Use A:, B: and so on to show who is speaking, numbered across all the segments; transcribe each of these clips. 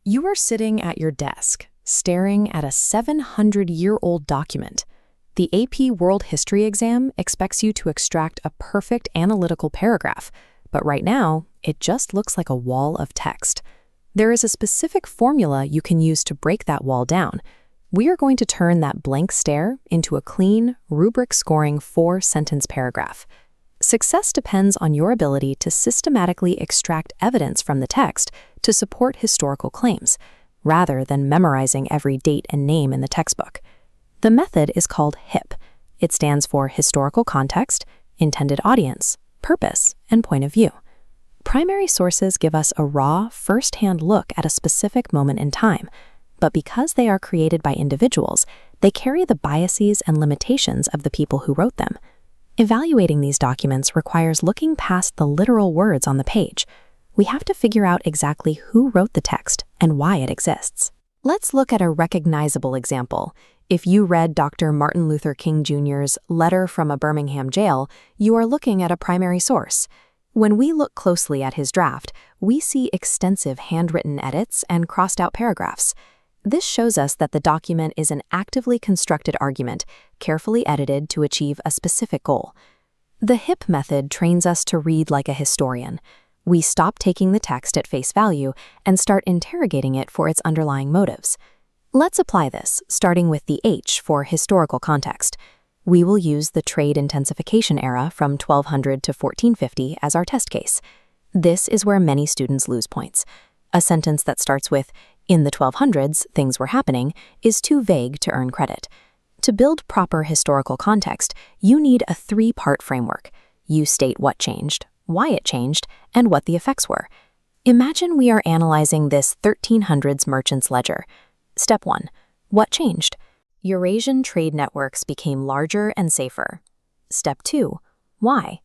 A: You are sitting at your desk, staring at a 700-year-old document. The AP World History exam expects you to extract a perfect analytical paragraph, but right now, it just looks like a wall of text. There is a specific formula you can use to break that wall down. We are going to turn that blank stare into a clean, rubric-scoring 4-sentence paragraph. Success depends on your ability to systematically extract evidence from the text to support historical claims, rather than memorizing every date and name in the textbook. The method is called HIPP. It stands for Historical Context, Intended Audience, Purpose, and Point of View. Primary sources give us a raw, first-hand look at a specific moment in time, but because they are created by individuals, they carry the biases and limitations of the people who wrote them. Evaluating these documents requires looking past the literal words on the page. We have to figure out exactly who wrote the text and why it exists. Let's look at a recognizable example. If you read Dr. Martin Luther King Jr.'s Letter from a Birmingham Jail, you are looking at a primary source. When we look closely at his draft, we see extensive handwritten edits and crossed-out paragraphs. This shows us that the document is an actively constructed argument, carefully edited to achieve a specific goal. The HIPP method trains us to read like a historian. We stop taking the text at face value and start interrogating it for its underlying motives. Let's apply this, starting with the H for historical context. We will use the trade intensification era from 1200 to 1450 as our test case. This is where many students lose points. A sentence that starts with, "In the 1200s, things were happening," is too vague to earn credit. To build proper historical context, you need a 3-part framework. You state what changed, why it changed, and what the effects were. Imagine we are analyzing this 1300s merchant's ledger. Step 1. What changed? Eurasian trade networks became larger and safer. Step 2. Why?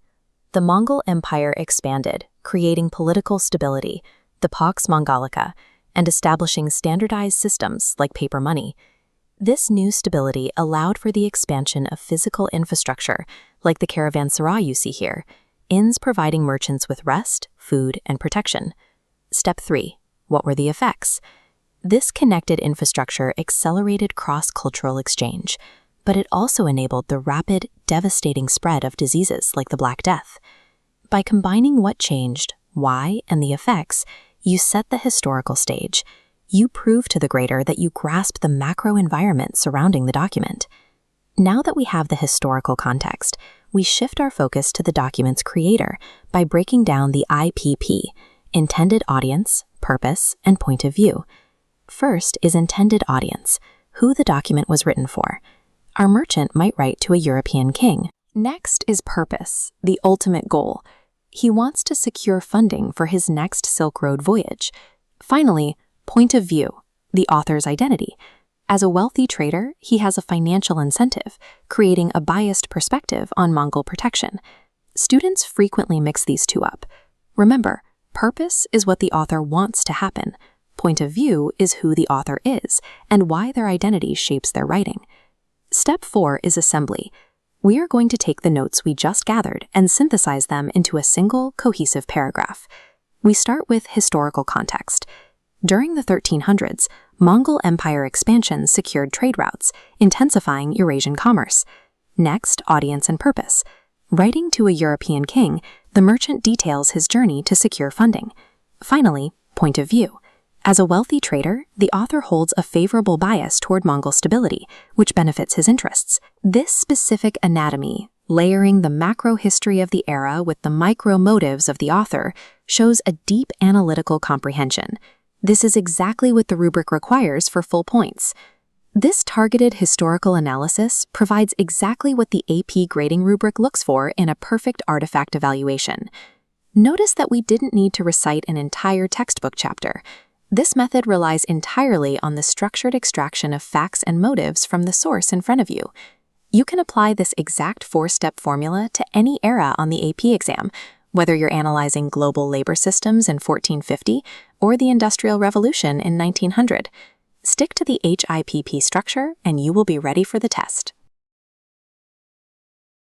A: The Mongol Empire expanded, creating political stability, the Pax Mongolica, and establishing standardized systems like paper money. This new stability allowed for the expansion of physical infrastructure, like the caravanserai you see here, inns providing merchants with rest, food, and protection. Step 3. What were the effects? This connected infrastructure accelerated cross-cultural exchange, but it also enabled the rapid, devastating spread of diseases like the Black Death. By combining what changed, why, and the effects, you set the historical stage. You prove to the grader that you grasp the macro environment surrounding the document. Now that we have the historical context, we shift our focus to the document's creator by breaking down the IPP, Intended Audience, Purpose, and Point of View. First is intended audience, who the document was written for. Our merchant might write to a European king. Next is purpose, the ultimate goal. He wants to secure funding for his next Silk Road voyage. Finally, point of view, the author's identity. As a wealthy trader, he has a financial incentive, creating a biased perspective on Mongol protection. Students frequently mix these two up. Remember, purpose is what the author wants to happen. Point of view is who the author is and why their identity shapes their writing. Step 4 is assembly. We are going to take the notes we just gathered and synthesize them into a single, cohesive paragraph. We start with historical context. During the 1300s, Mongol Empire expansion secured trade routes, intensifying Eurasian commerce. Next, audience and purpose. Writing to a European king, the merchant details his journey to secure funding. Finally, point of view. As a wealthy trader, the author holds a favorable bias toward Mongol stability, which benefits his interests. This specific anatomy, layering the macro history of the era with the micro motives of the author, shows a deep analytical comprehension. This is exactly what the rubric requires for full points. This targeted historical analysis provides exactly what the AP grading rubric looks for in a perfect artifact evaluation. Notice that we didn't need to recite an entire textbook chapter. This method relies entirely on the structured extraction of facts and motives from the source in front of you. You can apply this exact 4-step formula to any era on the AP exam, whether you're analyzing global labor systems in 1450 or the Industrial Revolution in 1900. Stick to the HIPP structure and you will be ready for the test.